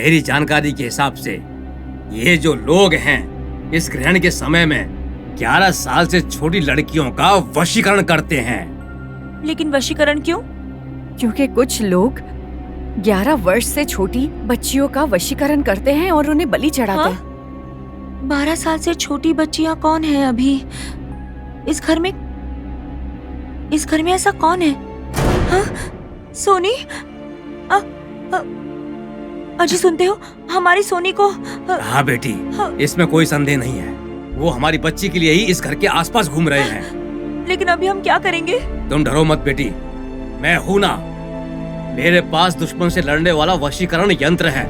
मेरी जानकारी के हिसाब से ये जो लोग हैं इस ग्रहण के समय में 11 साल से छोटी लड़कियों का वशीकरण करते हैं। लेकिन वशीकरण क्यों? क्योंकि कुछ लोग 11 वर्ष से छोटी बच्चियों का वशीकरण करते हैं और उन्हें बलि चढ़ाते हैं। 12 साल से छोटी बच्चियां कौन है अभी इस घर में ऐसा कौन है? हाँ? सोनी? अजी सुनते हो, हमारी सोनी को। हाँ बेटी, इसमें कोई संदेह नहीं है। वो हमारी बच्ची के लिए ही इस घर के आसपास घूम रहे हैं। लेकिन अभी हम क्या करेंगे? तुम डरो मत बेटी, मैं हूं ना। मेरे पास दुश्मन से लड़ने वाला वशीकरण यंत्र है।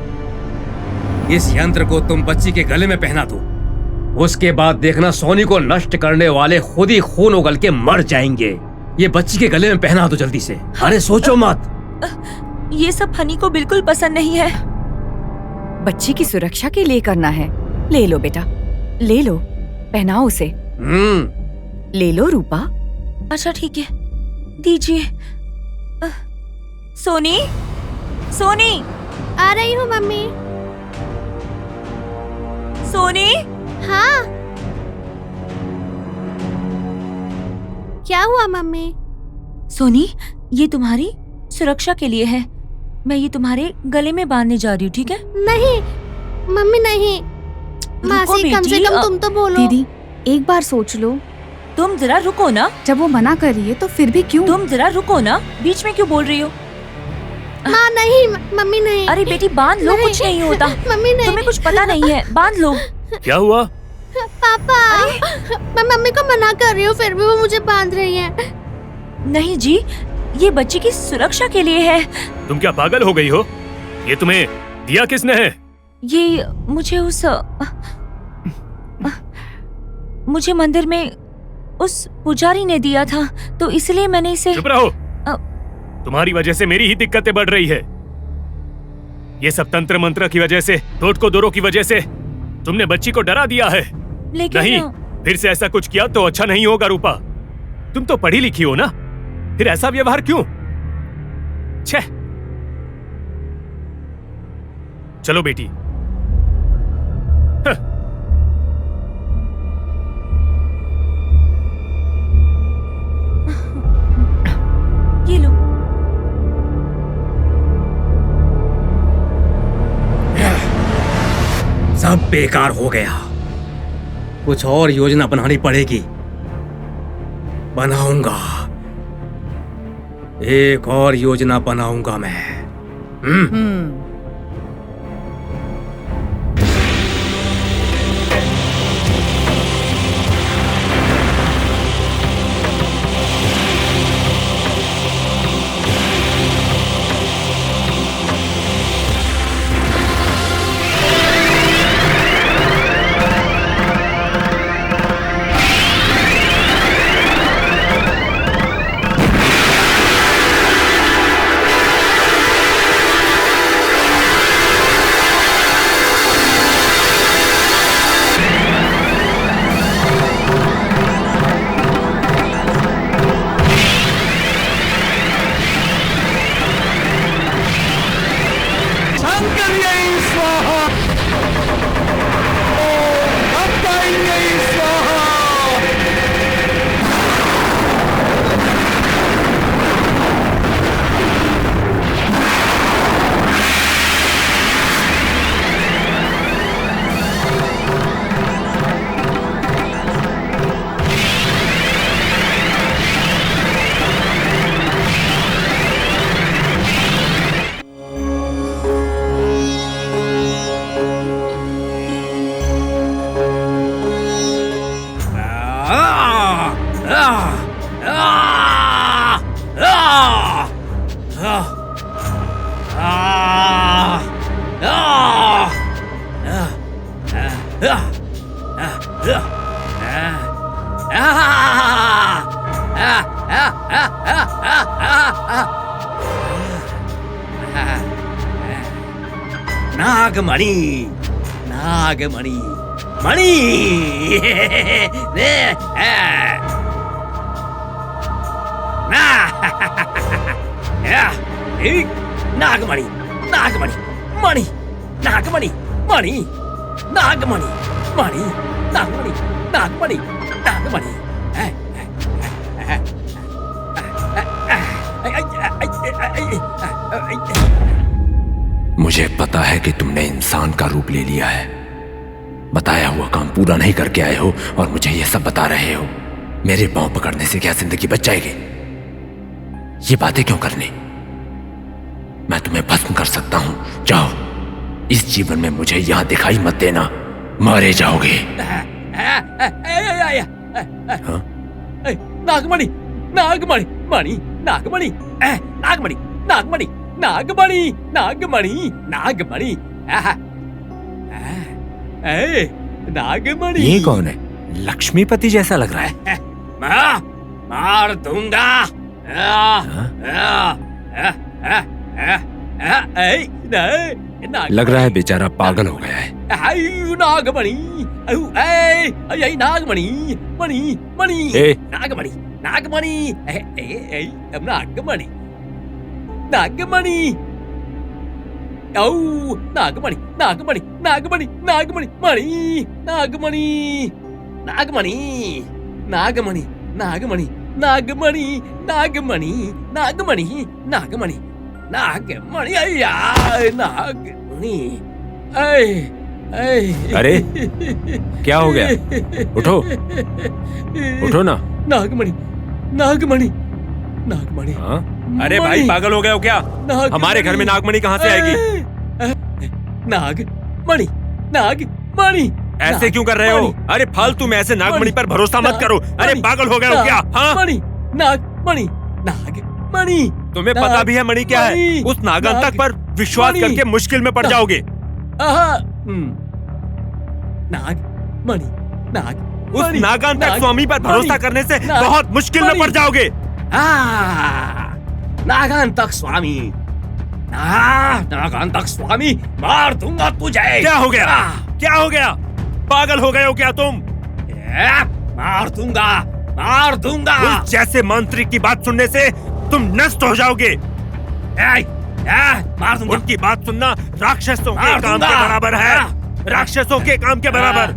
इस यंत्र को तुम बच्ची के गले में पहना दो, उसके बाद देखना सोनी को नष्ट करने वाले खुद ही खून उगल के मर जाएंगे। ये बच्ची के गले में पहना दो जल्दी से। अरे सोचो मत। ये सब हनी को बिल्कुल पसंद नहीं है। बच्ची की सुरक्षा के लिए करना है। ले लो बेटा, ले लो, पहनाओ उसे। ले लो रूपा। अच्छा ठीक है, दीजिए। सोनी, सोनी, आ रही हूँ मम्मी। सोनी। हाँ, क्या हुआ मम्मी? सोनी, ये तुम्हारी सुरक्षा के लिए है। मैं ये तुम्हारे गले में बांधने जा रही हूँ, ठीक है? नहीं मम्मी नहीं। मासी कम से कम तुम तो बोलो। दीदी एक बार सोच लो। तुम जरा रुको ना। जब वो मना कर रही है तो फिर भी क्यों? तुम जरा रुको ना, बीच में क्यों बोल रही हो? माँ नहीं, मम्मी नहीं। अरे बेटी बांध लो, कुछ नहीं होता। मम्मी नहीं। तुम्हें कुछ पता नहीं है, बांध लो। क्या हुआ? पापा, मैं मम्मी को मना कर रही हूँ फिर भी वो मुझे बांध रही है। नहीं जी, ये बच्ची की सुरक्षा के लिए है। तुम क्या पागल हो गई हो? ये तुम्हें दिया किसने है? ये मुझे मंदिर में उस पुजारी ने दिया था, तो इसलिए मैंने इसे। चुप रहो। तुम्हारी वजह से मेरी ही दिक्कतें बढ़ रही है। ये सब तंत्र मंत्र की वजह से, टोटको दोरों की वजह से तुमने बच्ची को डरा दिया है। लेकिन नहीं, फिर से ऐसा कुछ किया तो अच्छा नहीं होगा रूपा। तुम तो पढ़ी लिखी हो ना, फिर ऐसा व्यवहार क्यों? छह। चलो बेटी। ये लो। सब बेकार हो गया। कुछ और योजना बनानी पड़ेगी। बनाऊंगा, एक और योजना बनाऊंगा मैं। नागमणि, नागमणि, मणि। नागमणि, नागमणि, मणि, नागमणि मणि नागमणि मणि नागमणि नागमणि नागमणि मुझे पता है कि तुमने इंसान का रूप ले लिया है, बताया हुआ काम पूरा नहीं करके आए हो और मुझे ये सब बता रहे हो। मेरे पांव पकड़ने से क्या जिंदगी बच जाएगी? ये बातें क्यों करनी? मैं तुम्हें भस्म कर सकता हूं। जाओ, इस जीवन में मुझे यहां दिखाई मत देना, मारे जाओगे। नागमणि नागमणि मणि नागमणि नागमणि नागमणि नागमणि नागमणि नागमणि नागमणि। ये कौन है? लक्ष्मीपति जैसा लग रहा है। मार दूंगा। लग रहा है बेचारा पागल हो गया है। नागमणि नागमणि मणि मणि नागमणि नागमणि नागमणि नागमणि औ नागमणि नागमणि नागमणि नागमणि मणि नागमणि नागमणि नागमणि नागमणि नागमणि नागमणि नागमणि नागमणि नागमणि नागमणि। अरे क्या हो गया? उठो उठो ना। नागमणि नागमणि नागमणि। हाँ? अरे भाई पागल हो गए हो क्या? हमारे घर में नागमणि कहाँ से आएगी? नागमणि नागमणि। ऐसे क्यों कर रहे हो? अरे फालतू में ऐसे नागमणि पर भरोसा मत करो। अरे पागल हो गए हो क्या? हाँ? मणि नागमणि नागमणि। तुम्हें पता भी है मणि क्या है? उस नागांतक पर विश्वास करके मुश्किल में पड़ जाओगे। नागमणि नाग उस नागांतक स्वामी पर भरोसा करने से बहुत मुश्किल में पड़ जाओगे। नागांतक स्वामी नागांतक स्वामी मार दूंगा तुझे। क्या हो गया? क्या हो गया? पागल हो गए हो क्या तुम? मार दूंगा मार दूंगा। उस जैसे मांत्रिक की बात सुनने से तुम नष्ट हो जाओगे। मार दूंगा। उनकी बात सुनना राक्षसों के काम के बराबर है। राक्षसों के काम के बराबर।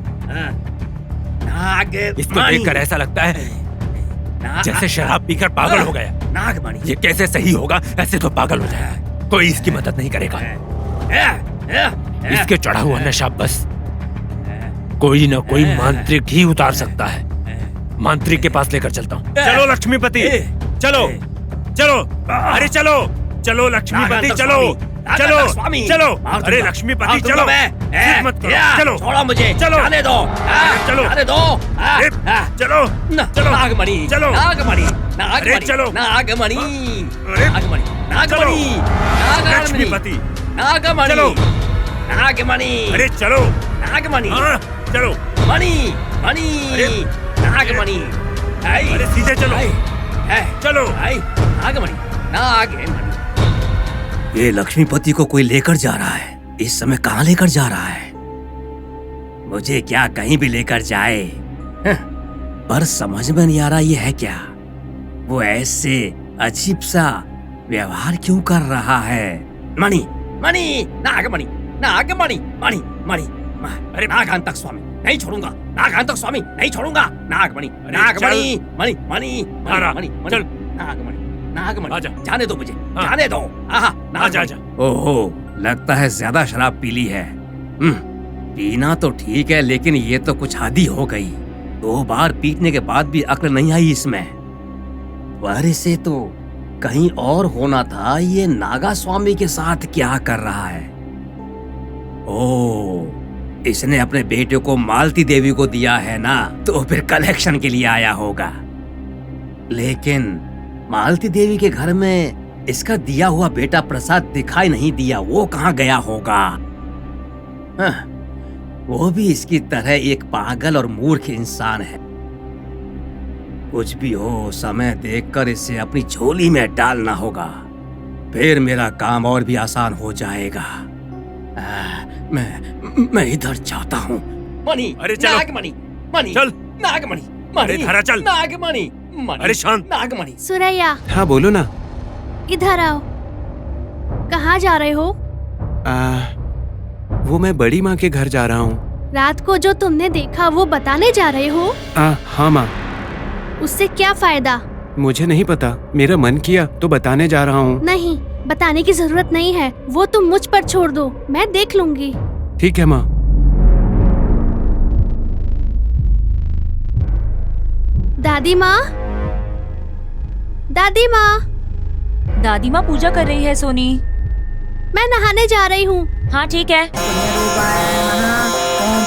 इसको देखकर ऐसा लगता है जैसे शराब पीकर पागल हो गया। नागमणि ये कैसे सही होगा? ऐसे तो पागल हो जाएगा। कोई इसकी मदद नहीं करेगा। इसके चढ़ा हुआ नशा बस कोई ना कोई मांत्रिक ही उतार सकता है। मांत्रिक के पास लेकर चलता हूँ। चलो लक्ष्मीपति, चलो चलो। अरे चलो चलो लक्ष्मीपति, चलो चलो चलो। अरे लक्ष्मीपति चलो, जिद मत करो। चलो छोड़ो मुझे, चलो जाने दो। चलो जाने दो। चलो चलो नागमणि चलो नागमणि अरे चलो नागमणि अरे नागमणि नागमणि लक्ष्मीपति नागमणि चलो नागमणि अरे चलो नागमणि चलो मणि मणि नागमणि। अरे सीधे चलो चलो। नागमणि नागमणि। ये लक्ष्मीपति को कोई लेकर जा रहा है। इस समय कहाँ लेकर जा रहा है? मुझे क्या कहीं भी लेकर जाए, पर समझ में नहीं आ रहा ये है क्या। वो ऐसे अजीब सा व्यवहार क्यों कर रहा है? मणि मणि नागमणि नागमणि मणि मणि। अरे नागांतक स्वामी नहीं छोड़ूंगा, नागांतक स्वामी नहीं छोड़ूंगा। नागमणि नागमणि मणि मणि मणि मणि नागमणि नागमणि। जाने दो मुझे, जाने दो। आजा। ओहो, लगता है ज्यादा शराब पी ली है। पीना तो ठीक है, लेकिन ये तो कुछ हद हो गई। 2 बार पीटने के बाद भी अक्ल नहीं आई इसमें। पर इसे तो कहीं और होना था। ये नागा स्वामी के साथ क्या कर रहा है? ओह, इसने अपने बेटे को मालती देवी को दिया है ना, तो फिर कलेक्शन के लिए आया होगा। लेकिन मालती देवी के घर में इसका दिया हुआ बेटा प्रसाद दिखाई नहीं दिया। वो कहाँ गया होगा? वो भी इसकी तरह एक पागल और मूर्ख इंसान है। कुछ भी हो, समय देखकर इसे अपनी झोली में डालना होगा, फिर मेरा काम और भी आसान हो जाएगा। मैं इधर जाता हूँ। मणि अरे चलो नागमणि मणि चल नागमणि अरे धारा चल नागमणि। अरे शांत नागमणि। सुरैया हाँ बोलो ना। इधर आओ। कहाँ जा रहे हो? वो मैं बड़ी माँ के घर जा रहा हूँ। रात को जो तुमने देखा वो बताने जा रहे हो? हाँ माँ। उससे क्या फायदा? मुझे नहीं पता, मेरा मन किया तो बताने जा रहा हूँ। नहीं, बताने की जरूरत नहीं है, वो तुम मुझ पर छोड़ दो, मैं देख लूंगी। ठीक है माँ। दादी माँ, दादी माँ। दादी माँ पूजा कर रही है सोनी। मैं नहाने जा रही हूँ। हाँ ठीक है। ओम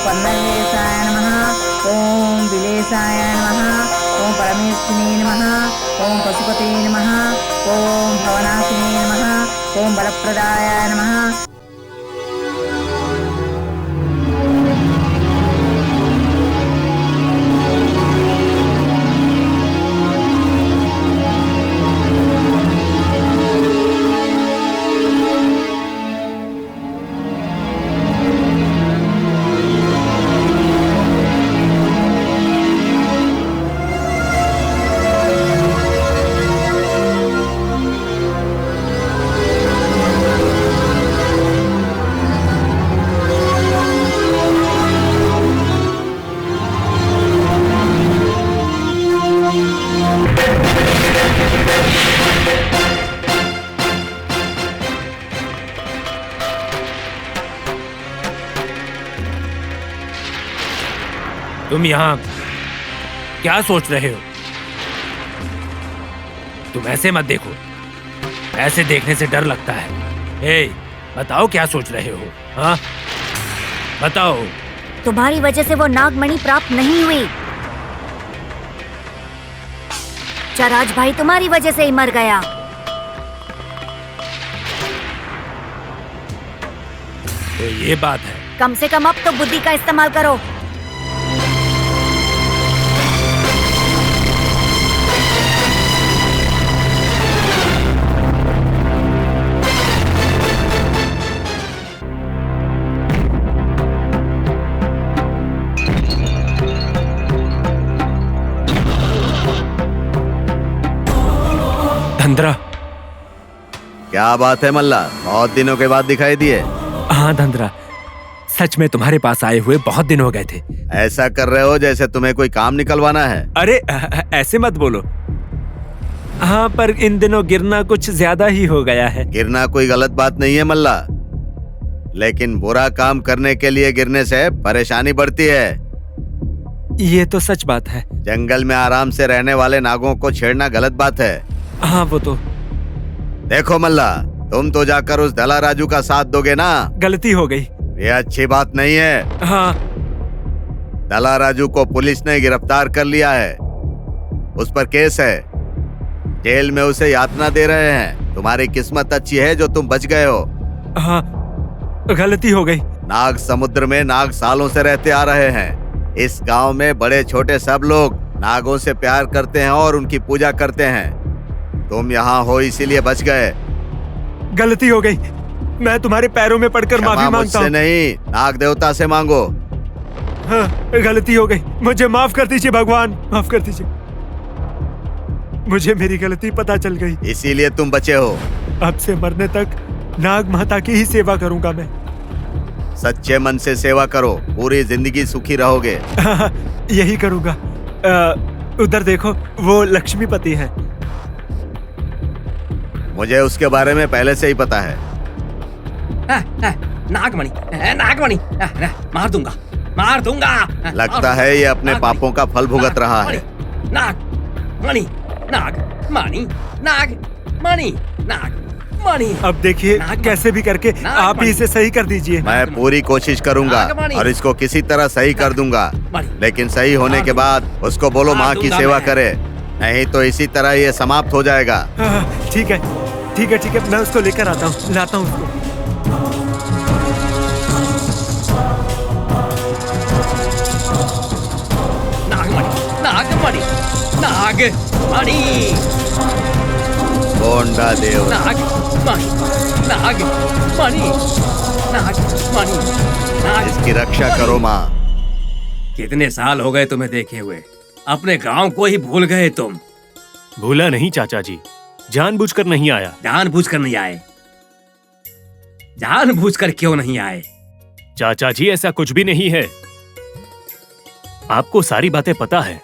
पन्नवेशाय नमः, ओम विलेशाय नमः, ओम परमेष्ठिने नमः, ओम पशुपते नमः, ओम भवनाशिने नमः, ओम बलप्रदाय नमः। तुम यहाँ क्या सोच रहे हो? तुम ऐसे मत देखो, ऐसे देखने से डर लगता है। ए, बताओ क्या सोच रहे हो? हाँ बताओ। तुम्हारी वजह से वो नागमणि प्राप्त नहीं हुई। चराज भाई तुम्हारी वजह से ही मर गया। तो ये बात है। कम से कम अब तो बुद्धि का इस्तेमाल करो। धंधरा। क्या बात है मल्ला, बहुत दिनों के बाद दिखाई दिए। हाँ धंधरा, सच में तुम्हारे पास आए हुए बहुत दिन हो गए थे। ऐसा कर रहे हो जैसे तुम्हें कोई काम निकलवाना है। अरे ऐसे मत बोलो। हाँ पर इन दिनों गिरना कुछ ज्यादा ही हो गया है। गिरना कोई गलत बात नहीं है मल्ला, लेकिन बुरा काम करने के लिए गिरने से परेशानी बढ़ती है। ये तो सच बात है। जंगल में आराम से रहने वाले नागों को छेड़ना गलत बात है। हाँ वो तो। देखो मल्ला, तुम तो जाकर उस दला राजू का साथ दोगे ना। गलती हो गई। ये अच्छी बात नहीं है। हाँ। दला राजू को पुलिस ने गिरफ्तार कर लिया है, उस पर केस है। जेल में उसे यातना दे रहे हैं। तुम्हारी किस्मत अच्छी है जो तुम बच गए हो। हाँ गलती हो गई। नाग समुद्र में नाग सालों से रहते आ रहे हैं। इस गांव में बड़े छोटे सब लोग नागों से प्यार करते हैं और उनकी पूजा करते हैं। तुम यहाँ हो इसीलिए बच गए। गलती हो गई, मैं तुम्हारे पैरों में पड़कर माफी मांगता हूँ। नहीं, नाग देवता से मांगो। हाँ, गलती हो गई, मुझे माफ कर दीजिए भगवान, माफ कर दीजिए। मुझे मेरी गलती पता चल गई, इसीलिए तुम बचे हो। अब से मरने तक नाग माता की ही सेवा करूंगा मैं। सच्चे मन से सेवा करो, पूरी जिंदगी सुखी रहोगे। यही करूंगा। उधर देखो, वो लक्ष्मीपति है। मुझे उसके बारे में पहले से ही पता है। नागमणि, नागमणि, मार दूंगा, मार दूंगा। लगता है ये अपने पापों का फल भुगत रहा है। नागमणि, नागमणि, नागमणि, नागमणि। अब देखिए कैसे भी करके आप ही इसे सही कर दीजिए। मैं पूरी कोशिश करूंगा और इसको किसी तरह सही कर दूंगा, लेकिन सही होने के बाद उसको बोलो माँ की सेवा करे, नहीं तो इसी तरह ये समाप्त हो जाएगा। ठीक है, ठीक है, ठीक है, मैं उसको लेकर आता हूँ, लाता हूँ उसको। नागमणि, नागमणि, नागमणि, गोंडा देव। नागमणि, नागमणि, नागमणि, नाग। इसकी रक्षा करो माँ। कितने साल हो गए तुम्हें देखे हुए, अपने गांव को ही भूल गए तुम। भूला नहीं चाचा जी, जानबूझकर नहीं आया। जानबूझकर नहीं आए? जानबूझकर क्यों नहीं आए? चाचा जी ऐसा कुछ भी नहीं है। आपको सारी बातें पता है,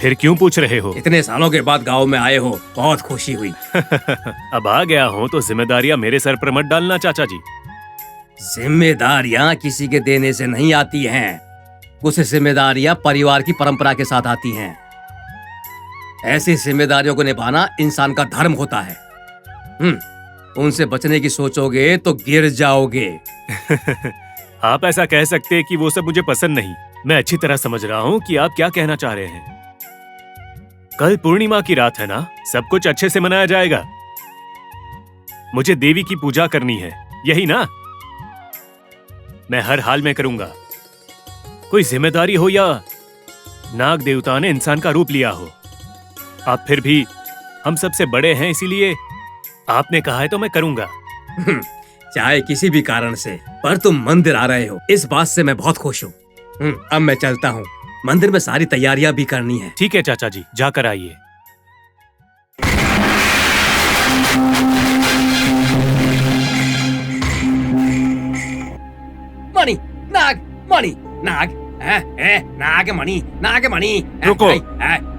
फिर क्यों पूछ रहे हो? इतने सालों के बाद गांव में आए हो, बहुत खुशी हुई। अब आ गया हूँ तो जिम्मेदारियां मेरे सर पर मत डालना चाचा जी। जिम्मेदारियां किसी के देने से नहीं आती हैं। कुछ जिम्मेदारियां परिवार की परंपरा के साथ आती हैं। ऐसी जिम्मेदारियों को निभाना इंसान का धर्म होता है। उनसे बचने की सोचोगे तो गिर जाओगे। आप ऐसा कह सकते हैं कि वो सब मुझे पसंद नहीं। मैं अच्छी तरह समझ रहा हूँ कि आप क्या कहना चाह रहे हैं। कल पूर्णिमा की रात है ना, सब कुछ अच्छे से मनाया जाएगा। मुझे देवी की पूजा करनी है, यही ना? मैं हर हाल में करूंगा। कोई जिम्मेदारी हो या नाग देवता ने इंसान का रूप लिया हो, आप फिर भी हम सबसे बड़े हैं, इसीलिए आपने कहा है तो मैं करूंगा। चाहे किसी भी कारण से, पर तुम मंदिर आ रहे हो, इस बात से मैं बहुत खुश हूँ। अब मैं चलता हूँ, मंदिर में सारी तैयारियां भी करनी है। ठीक है चाचा जी, जाकर आइए। मणि, नाग, मणि, नाग, नागमणि, नागमणि। रुको,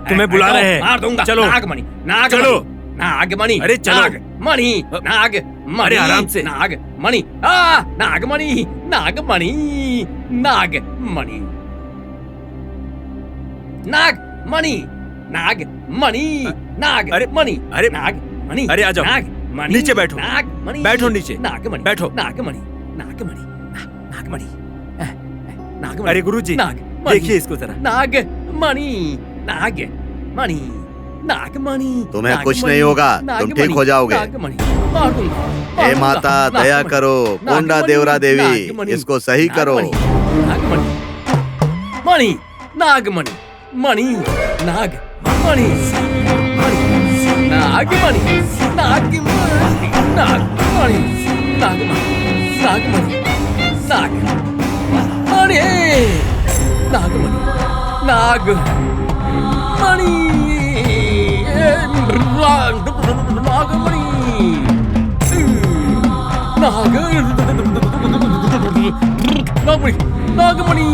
तुम्हें बुला रहे हैं। मार दूंगा। चलो। नागमणि, नागमणि, चलो। नागमणि। अरे चलो। नागमणि, नागमणि। अरे आराम से। नागमणि, नागमणि, नागमणि, नागमणि, नागमणि, नागमणि, नागमणि। अरे नागमणि। अरे आ जाओ। नागमणि। नीचे बैठो। नागमणि। बैठो नीचे। नागमणि। बैठो। नागमणि, नागमणि, नागमणि, नागमणि। अरे गुरुजी, देखिए इसको जरा। नागमणि, नागमणि, नागमणि। तुम्हें कुछ नहीं होगा, तुम ठीक हो जाओगे। हे माता, दया करो। कोंडा देवरा देवी, इसको सही करो। नागमणि, मणि, नागमणि, मणि, नागमणि, मणि, नागमणि, नागमणि, नागमणि, नागमणि, नागमणि, नागमणि, नागमणि, नागमणि, नागमणि,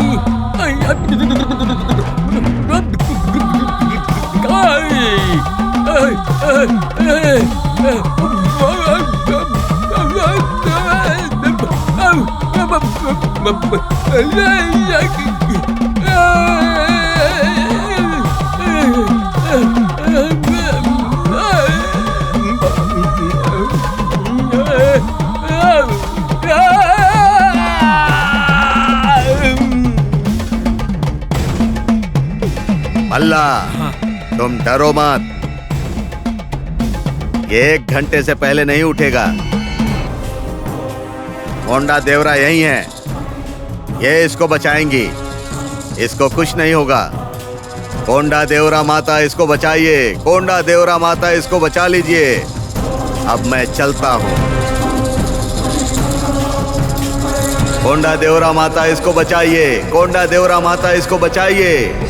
मल्ला, तुम डरो मत। ये 1 घंटे से पहले नहीं उठेगा। कोंडा देवरा यही है, ये इसको बचाएंगी। इसको कुछ नहीं होगा। कोंडा देवरा माता, इसको बचाइए। कोंडा देवरा माता, इसको बचा लीजिए। अब मैं चलता हूँ। कोंडा देवरा माता, इसको बचाइए। कोंडा देवरा माता, इसको बचाइए।